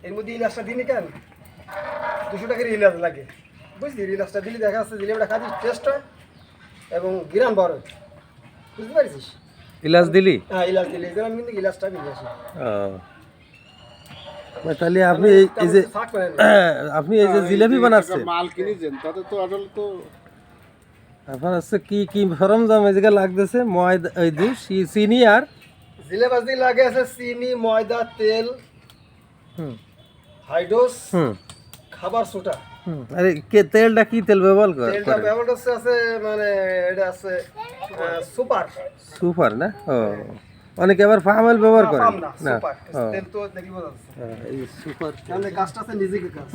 এর মধ্যে ইলাচটা দিনি কেন 200 টাকার ইলাচ লাগে বুঝলি ইলাচটা দিলে দেখা যাচ্ছে জিলেপিটা খাবি টেস্ট হয় এবং গ্রাম বড় বুঝতে পারছিস ইলাচ দিলি? হ্যাঁ ইলাচ দিলে এই জন্য আমি কিন্তু ইলাচটা নিয়ে আসি তাহলে আপনি এই যে আপনি এই যে জিলাপি বানাচ্ছেন মাল কিনেছেন তাতে তো আসলে তো আপনার হচ্ছে কি কি সরঞ্জাম এই জায়গায় লাগতেছে? ময়দা, এই যে চিনি আর জিলেবাজি লাগে আছে চিনি ময়দা তেল হাইড্রোস খাবার সোডা আরে কে তেলটা কি তেল ব্যবহার করে? তেলটা ব্যবহার আছে মানে এটা আছে সুপার সুপার না? ও অনেকে আবার পাম অয়েল ব্যবহার করে না সুপার তেল তো দেখিব যাচ্ছে এই সুপার তাহলে কাজটা আছে নিজেকে কাজ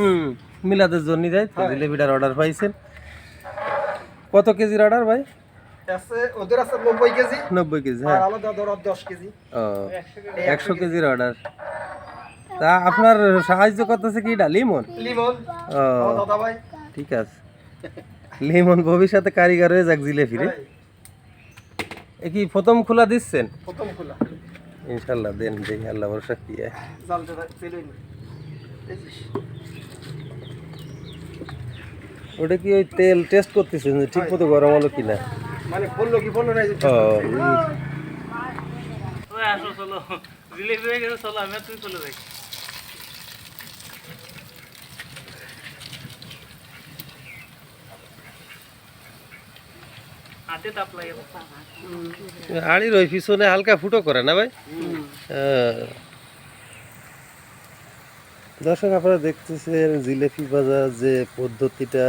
মিলাদের জন্য যাই তো জিলেপিটার অর্ডার পাইছেন। কত কেজির অর্ডার ভাই? আছে ওদের আছে 90 কেজি 90 কেজি। আর হ্যাঁ আলাদা ধর 10 কেজি ও 100 কেজির অর্ডার। তা আপনার সাহায্য করতেছে কি এটা লিমন? লিমন ও দাদা ভাই ঠিক আছে, লিমন ভবিষ্যতে কারিগর হয়ে যাক জিলেপি রে। এ কি প্রথম খোলা দিচ্ছেন? প্রথম খোলা ইনশাল্লাহ দেন, দেখি আল্লাহ ভরসা কি হয়। জালতে তেলই না দেখছিস ওটা কি ওই তেল টেস্ট করতেছেন যে ঠিক মতো গরম হলো কিনা? মানে বললো কি বললো না এই যে ও ওই আসো চলো জিলেপি হয়ে গেছে চলো আমি আর তুমি চলে যাই হাতে তাপ লাগে আড়ির ওই পিছনে হালকা ফুটো করে না ভাই? দর্শক আপনারা দেখতেছেন জিলেপি ভাজা যে পদ্ধতিটা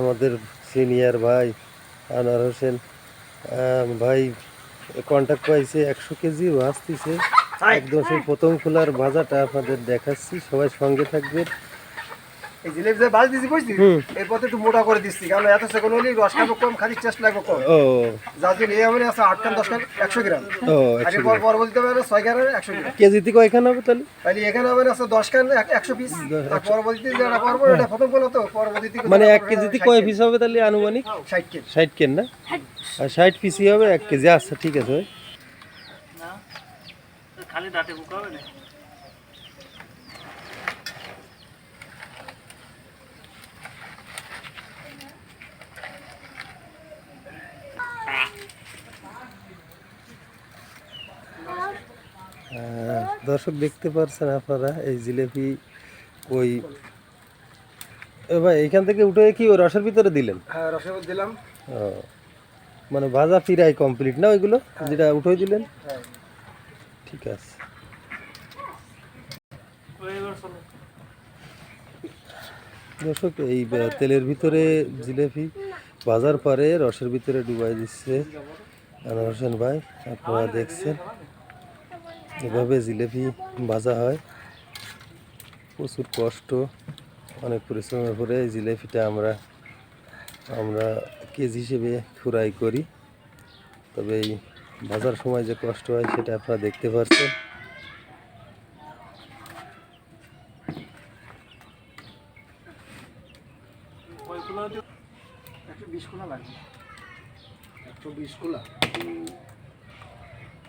আমাদের সিনিয়র ভাই আনোয়ার হোসেন ভাই কন্ট্যাক্ট পাইছে 100 কেজি ভাজতেছে একদম সেই প্রথম খোলার ভাজাটা আপনাদের দেখাচ্ছি, সবাই সঙ্গে থাকবেন। এই জিলেপি যে বাজ দিছি বুঝছিস এর পথে একটু মোটা করে দিচ্ছি কারণ এত সেকেন্ড হলে রস খাবো কম খালি টেস্ট লাগবে কম ও যার জন্য এই মানে আছে 8 কান 10 কান 100 গ্রাম ও আগে পর পর বলতে পারে 6 গ্রাম 100 গ্রাম কেজিতে কয়খানা হবে তাহলে? তাহলে এখানে হবে আছে 10 কান 100 পিস আর পরবর্তীতে যেটা করবো এটা প্রথম বলো তো পরবর্তীতে মানে 1 কেজিতে কয় পিস হবে তাহলে আনুমানিক? 60 কেজি 60 কেন না? আর 60 পিসই হবে 1 কেজি। আচ্ছা ঠিক আছে ভাই। না খালি দাঁতে বুকা হবে না দর্শক দেখতে পাচ্ছেন আপনারা এই জিলেপি ওই ভাই এইখান থেকে উঠে কি ওই রসের ভিতরে দিলেন? হ্যাঁ রসগোল্লা দিলাম ও মানে ভাজা ফিরাই কমপ্লিট না ওইগুলো যেটা উঠে দিলেন? হ্যাঁ ঠিক আছে। ওই এবার চলো দর্শক এই তেলের ভিতরে জিলেপি ভাজার পরে রসের ভিতরে ডুবাই দিচ্ছে আনোয়ার হোসেন ভাই, আপনারা দেখছেন এভাবে জিলেপি ভাজা হয়। প্রচুর কষ্ট অনেক পরিশ্রমের পরে এই জিলেপিটা আমরা কেজি হিসেবে ফ্রাই করি, তবে এই ভাজার সময় যে কষ্ট হয় সেটা আপনারা দেখতে পাচ্ছেন। ওইগুলো 120 কোলা লাগবে 120 কোলা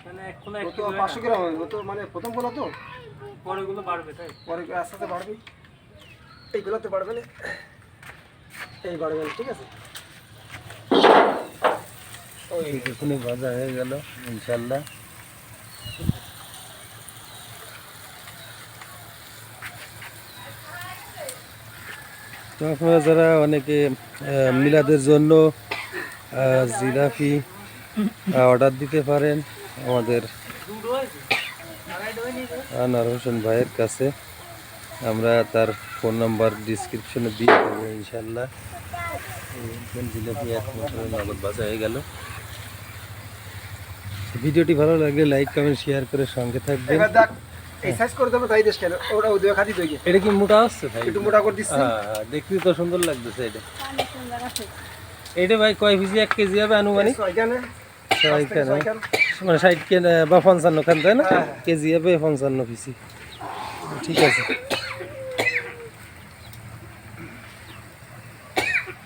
মানে এক কোলা তো 500 গ্রাম হবে তো মানে প্রথম কোলা তো পরে গুলো বাড়বে তাই পরে আস্তে আস্তে বাড়বে এইগুলো তো বাড়বে না এই বাড়বে না, ঠিক আছে কিছুক্ষণে ভাজা হয়ে গেল ইনশাল্লাহ। তো আপনারা যারা অনেকে মিলাদের জন্য জিলাপি অর্ডার দিতে পারেন আমাদের আনোয়ার হোসেন ভাইয়ের কাছে, আমরা তার ফোন নাম্বার ডিসক্রিপশনে দিয়ে দেবো ইনশাল্লাহ। জিলাপি এক মোটরের নগদ ভাজা হয়ে গেল। ভিডিওটি ভালো লাগলে লাইক কমেন্ট শেয়ার করে সঙ্গে থাকবেন। এবার দেখ এই সাইজ করে দেবো তাই দেশ কেন ওটা ওই খাদি দই এটা কি মোটা আসছে ভাই? একটু মোটা করে দিচ্ছি হ্যাঁ দেখতে তো সুন্দর লাগতেছে এটা। এটা ভাই কয় কেজি? 1 কেজি হবে আনুমানিক? এখানে 6 খান মানে 60 কেন বা 55 খান তাই না? কেজি হবে 55 পিসি। ঠিক আছে।